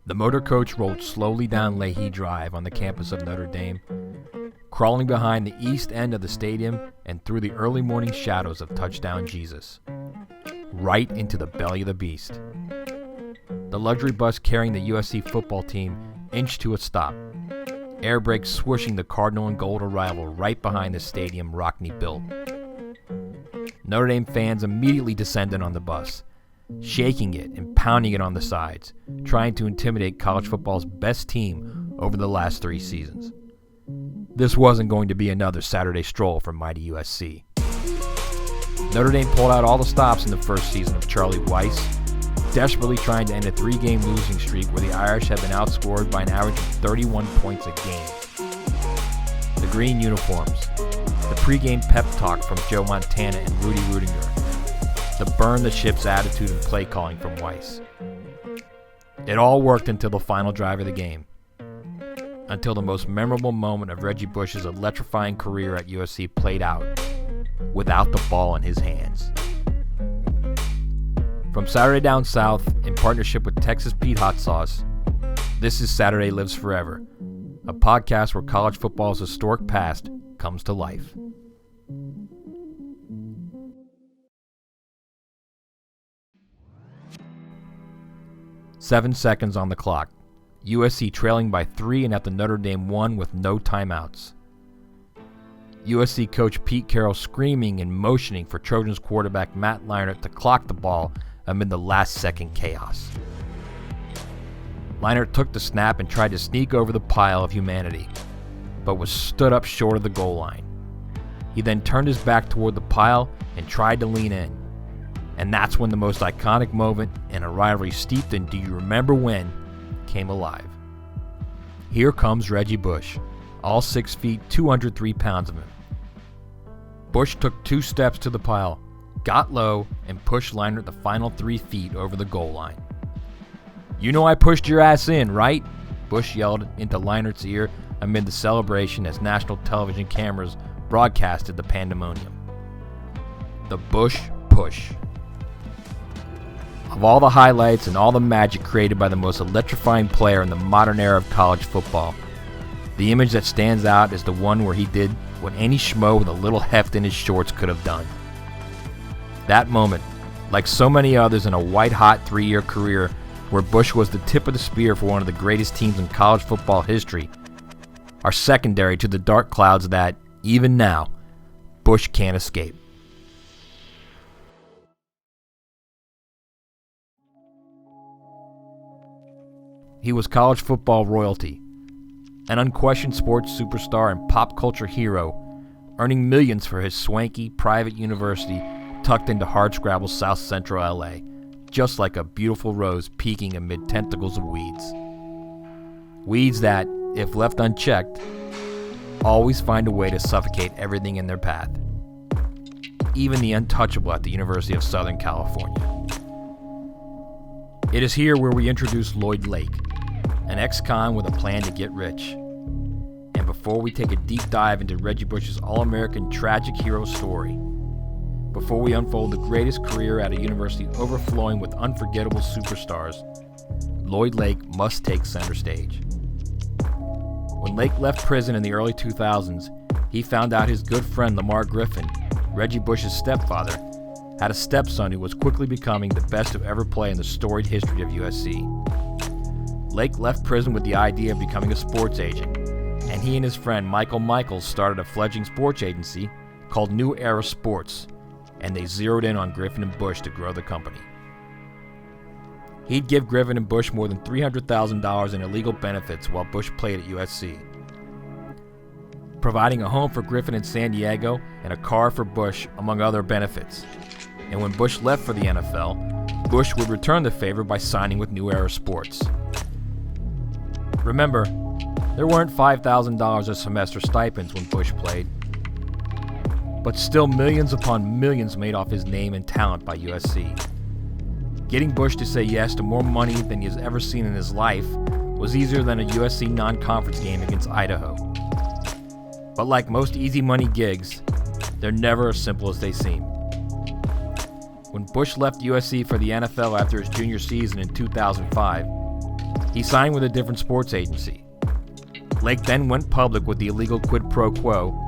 The motor coach rolled slowly down Leahy Drive on the campus of Notre Dame, crawling behind the east end of the stadium and through the early morning shadows of Touchdown Jesus, right into the belly of the beast. The luxury bus carrying the USC football team inched to a stop, air brakes swooshing the Cardinal and Gold arrival right behind the stadium Rockne built. Notre Dame fans immediately descended on the bus, shaking it and pounding it on the sides, trying to intimidate college football's best team over the last 3 seasons. This wasn't going to be another Saturday stroll for mighty USC. Notre Dame pulled out all the stops in the first season of Charlie Weiss, desperately trying to end a 3-game losing streak where the Irish had been outscored by an average of 31 points a game. The green uniforms, the pregame pep talk from Joe Montana and Rudy Rudiger, the burn the ship's attitude and play calling from Weiss. It all worked until the final drive of the game, until the most memorable moment of Reggie Bush's electrifying career at USC played out without the ball in his hands. From Saturday Down South, in partnership with Texas Pete Hot Sauce, this is Saturday Lives Forever, a podcast where college football's historic past comes to life. "7 seconds on the clock. USC trailing by 3 and at the Notre Dame 1 with no timeouts. USC coach Pete Carroll screaming and motioning for Trojans quarterback Matt Leinart to clock the ball amid the last-second chaos. Leinart took the snap and tried to sneak over the pile of humanity, but was stood up short of the goal line. He then turned his back toward the pile and tried to lean in. And that's when the most iconic moment in a rivalry steeped in "Do you remember when?" came alive. Here comes Reggie Bush, all 6 feet, 203 pounds of him. Bush took 2 steps to the pile, got low, and pushed Leinart the final 3 feet over the goal line. "You know I pushed your ass in, right?" Bush yelled into Leinart's ear amid the celebration as national television cameras broadcasted the pandemonium. The Bush push. Of all the highlights and all the magic created by the most electrifying player in the modern era of college football, the image that stands out is the one where he did what any schmo with a little heft in his shorts could have done. That moment, like so many others in a white-hot 3-year career where Bush was the tip of the spear for one of the greatest teams in college football history, are secondary to the dark clouds that, even now, Bush can't escape. He was college football royalty, an unquestioned sports superstar and pop culture hero, earning millions for his swanky private university tucked into hardscrabble South Central LA, just like a beautiful rose peeking amid tentacles of weeds. Weeds that, if left unchecked, always find a way to suffocate everything in their path, even the untouchable at the University of Southern California. It is here where we introduce Lloyd Lake, an ex-con with a plan to get rich. And before we take a deep dive into Reggie Bush's All-American tragic hero story, before we unfold the greatest career at a university overflowing with unforgettable superstars, Lloyd Lake must take center stage. When Lake left prison in the early 2000s, he found out his good friend Lamar Griffin, Reggie Bush's stepfather, had a stepson who was quickly becoming the best to ever play in the storied history of USC. Lake left prison with the idea of becoming a sports agent, and he and his friend Michael Michaels started a fledgling sports agency called New Era Sports, and they zeroed in on Griffin and Bush to grow the company. He'd give Griffin and Bush more than $300,000 in illegal benefits while Bush played at USC, providing a home for Griffin in San Diego and a car for Bush, among other benefits. And when Bush left for the NFL, Bush would return the favor by signing with New Era Sports. Remember, there weren't $5,000 a semester stipends when Bush played, but still millions upon millions made off his name and talent by USC. Getting Bush to say yes to more money than he has ever seen in his life was easier than a USC non-conference game against Idaho. But like most easy money gigs, they're never as simple as they seem. When Bush left USC for the NFL after his junior season in 2005, He signed with a different sports agency. Lake then went public with the illegal quid pro quo,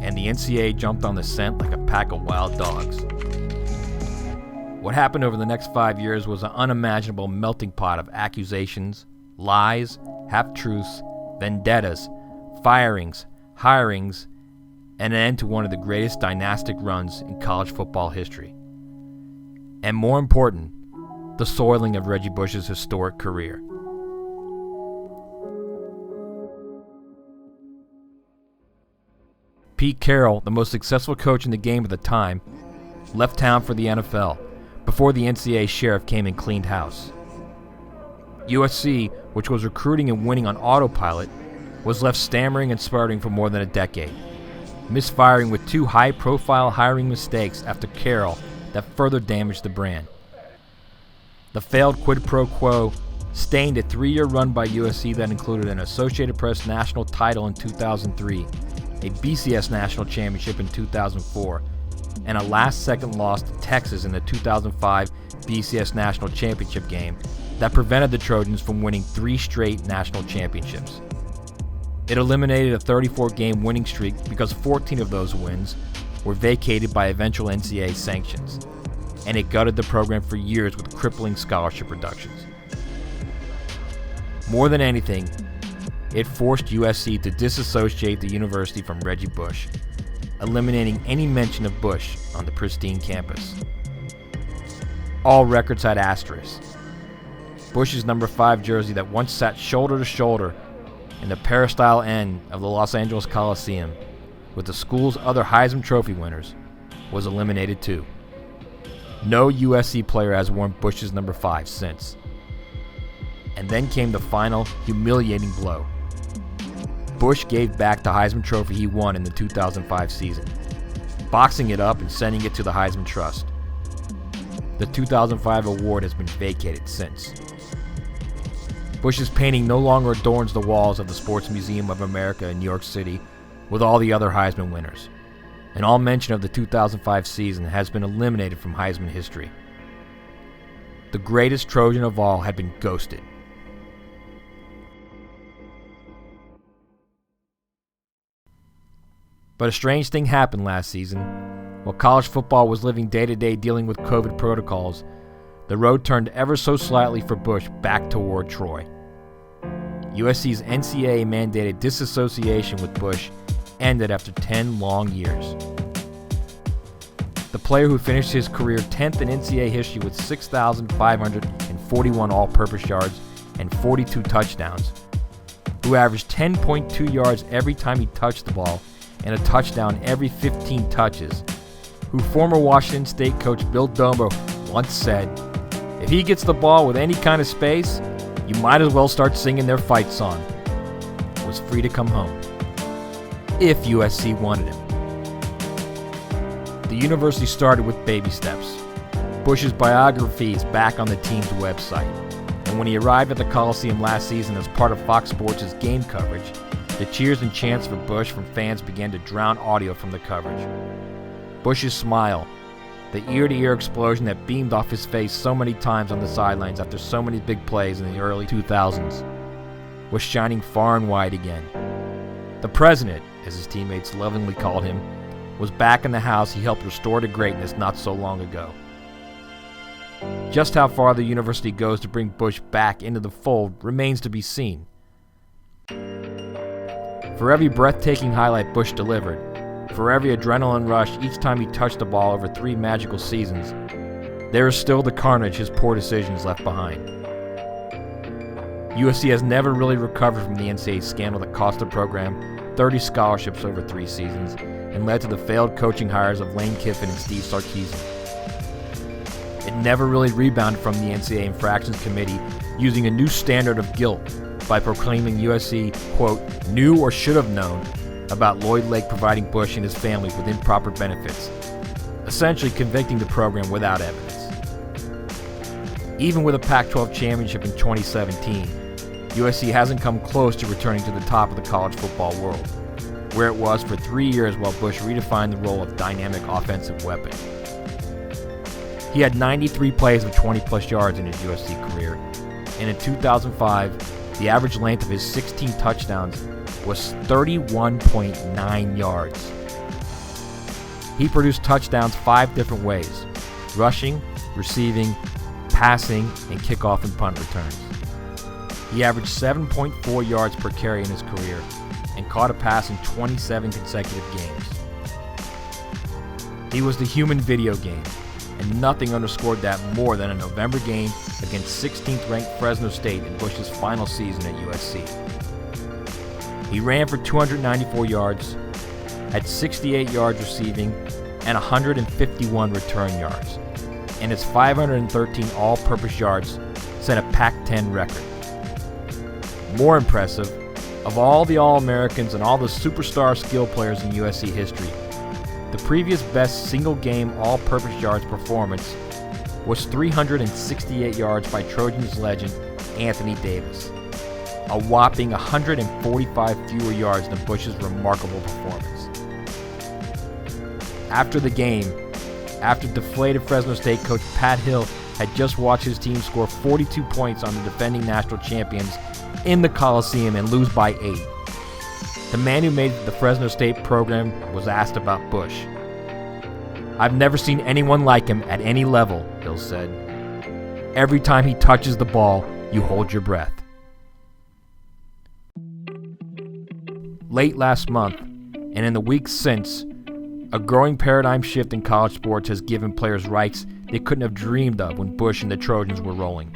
and the NCAA jumped on the scent like a pack of wild dogs. What happened over the next 5 years was an unimaginable melting pot of accusations, lies, half-truths, vendettas, firings, hirings, and an end to one of the greatest dynastic runs in college football history. And more important, the soiling of Reggie Bush's historic career. Pete Carroll, the most successful coach in the game at the time, left town for the NFL before the NCAA sheriff came and cleaned house. USC, which was recruiting and winning on autopilot, was left stammering and sputtering for more than a decade, misfiring with 2 high-profile hiring mistakes after Carroll that further damaged the brand. The failed quid pro quo stained a 3-year run by USC that included an Associated Press national title in 2003, a BCS national championship in 2004, and a last-second loss to Texas in the 2005 BCS national championship game that prevented the Trojans from winning 3 straight national championships. It eliminated a 34-game winning streak because 14 of those wins were vacated by eventual NCAA sanctions, and it gutted the program for years with crippling scholarship reductions. More than anything, it forced USC to disassociate the university from Reggie Bush, eliminating any mention of Bush on the pristine campus. All records had asterisks. Bush's number 5 jersey that once sat shoulder to shoulder in the peristyle end of the Los Angeles Coliseum with the school's other Heisman Trophy winners was eliminated too. No USC player has worn Bush's number 5 since. And then came the final, humiliating blow. Bush gave back the Heisman Trophy he won in the 2005 season, boxing it up and sending it to the Heisman Trust. The 2005 award has been vacated since. Bush's painting no longer adorns the walls of the Sports Museum of America in New York City with all the other Heisman winners, and all mention of the 2005 season has been eliminated from Heisman history. The greatest Trojan of all had been ghosted. But a strange thing happened last season. While college football was living day-to-day dealing with COVID protocols, the road turned ever so slightly for Bush back toward Troy. USC's NCAA-mandated disassociation with Bush ended after 10 long years. The player who finished his career 10th in NCAA history with 6,541 all-purpose yards and 42 touchdowns, who averaged 10.2 yards every time he touched the ball and a touchdown every 15 touches, who former Washington State coach Bill Domo once said, "If he gets the ball with any kind of space, you might as well start singing their fight song," was free to come home, if USC wanted him. The university started with baby steps. Bush's biography is back on the team's website, and when he arrived at the Coliseum last season as part of Fox Sports' game coverage, the cheers and chants for Bush from fans began to drown audio from the coverage. Bush's smile, the ear-to-ear explosion that beamed off his face so many times on the sidelines after so many big plays in the early 2000s, was shining far and wide again. The president, as his teammates lovingly called him, was back in the house he helped restore to greatness not so long ago. Just how far the university goes to bring Bush back into the fold remains to be seen. For every breathtaking highlight Bush delivered, for every adrenaline rush each time he touched the ball over 3 magical seasons, there is still the carnage his poor decisions left behind. USC has never really recovered from the NCAA scandal that cost the program 30 scholarships over 3 seasons and led to the failed coaching hires of Lane Kiffin and Steve Sarkisian. It never really rebounded from the NCAA Infractions Committee using a new standard of guilt by proclaiming USC, quote, knew or should have known about Lloyd Lake providing Bush and his family with improper benefits, essentially convicting the program without evidence. Even with a Pac-12 championship in 2017, USC hasn't come close to returning to the top of the college football world, where it was for 3 years while Bush redefined the role of dynamic offensive weapon. He had 93 plays of 20-plus yards in his USC career, and in 2005, the average length of his 16 touchdowns was 31.9 yards. He produced touchdowns 5 different ways: rushing, receiving, passing, and kickoff and punt returns. He averaged 7.4 yards per carry in his career and caught a pass in 27 consecutive games. He was the human video game, and nothing underscored that more than a November game against 16th-ranked Fresno State in Bush's final season at USC. He ran for 294 yards, had 68 yards receiving, and 151 return yards, and his 513 all-purpose yards set a Pac-10 record. More impressive, of all the All-Americans and all the superstar skill players in USC history, the previous best single-game all-purpose yards performance was 368 yards by Trojans legend Anthony Davis, a whopping 145 fewer yards than Bush's remarkable performance. After the game, after deflated Fresno State coach Pat Hill had just watched his team score 42 points on the defending national champions in the Coliseum and lose by 8, the man who made the Fresno State program was asked about Bush. "I've never seen anyone like him at any level," Hill said. "Every time he touches the ball, you hold your breath." Late last month, and in the weeks since, a growing paradigm shift in college sports has given players rights they couldn't have dreamed of when Bush and the Trojans were rolling.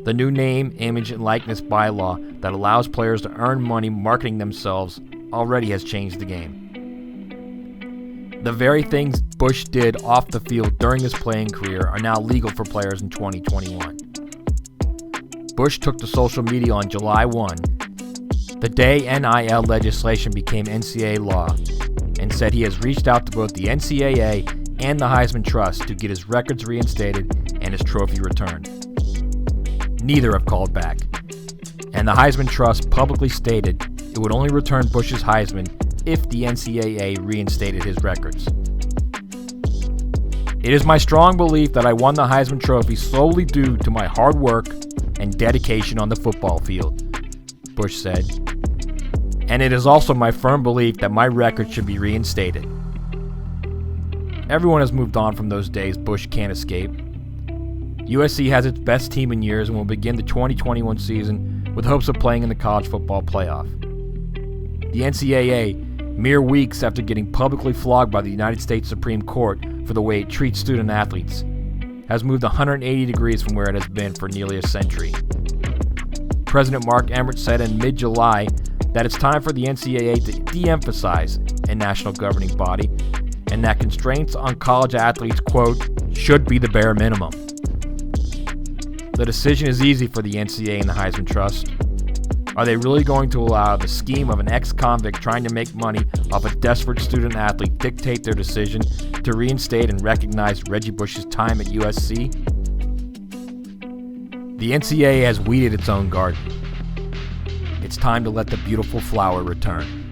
The new name, image, and likeness bylaw that allows players to earn money marketing themselves already has changed the game. The very things Bush did off the field during his playing career are now legal for players in 2021. Bush took to social media on July 1, the day NIL legislation became NCAA law, and said he has reached out to both the NCAA and the Heisman Trust to get his records reinstated and his trophy returned. Neither have called back, and the Heisman Trust publicly stated it would only return Bush's Heisman if the NCAA reinstated his records. "It is my strong belief that I won the Heisman Trophy solely due to my hard work and dedication on the football field," Bush said. "And it is also my firm belief that my record should be reinstated." Everyone has moved on from those days Bush can't escape. USC has its best team in years and will begin the 2021 season with hopes of playing in the college football playoff. The NCAA, mere weeks after getting publicly flogged by the United States Supreme Court for the way it treats student athletes, has moved 180 degrees from where it has been for nearly a century. President Mark Emmert said in mid-July that it's time for the NCAA to de-emphasize a national governing body and that constraints on college athletes, quote, "should be the bare minimum." The decision is easy for the NCAA and the Heisman Trust. Are they really going to allow the scheme of an ex-convict trying to make money off a desperate student athlete dictate their decision to reinstate and recognize Reggie Bush's time at USC? The NCAA has weeded its own garden. It's time to let the beautiful flower return.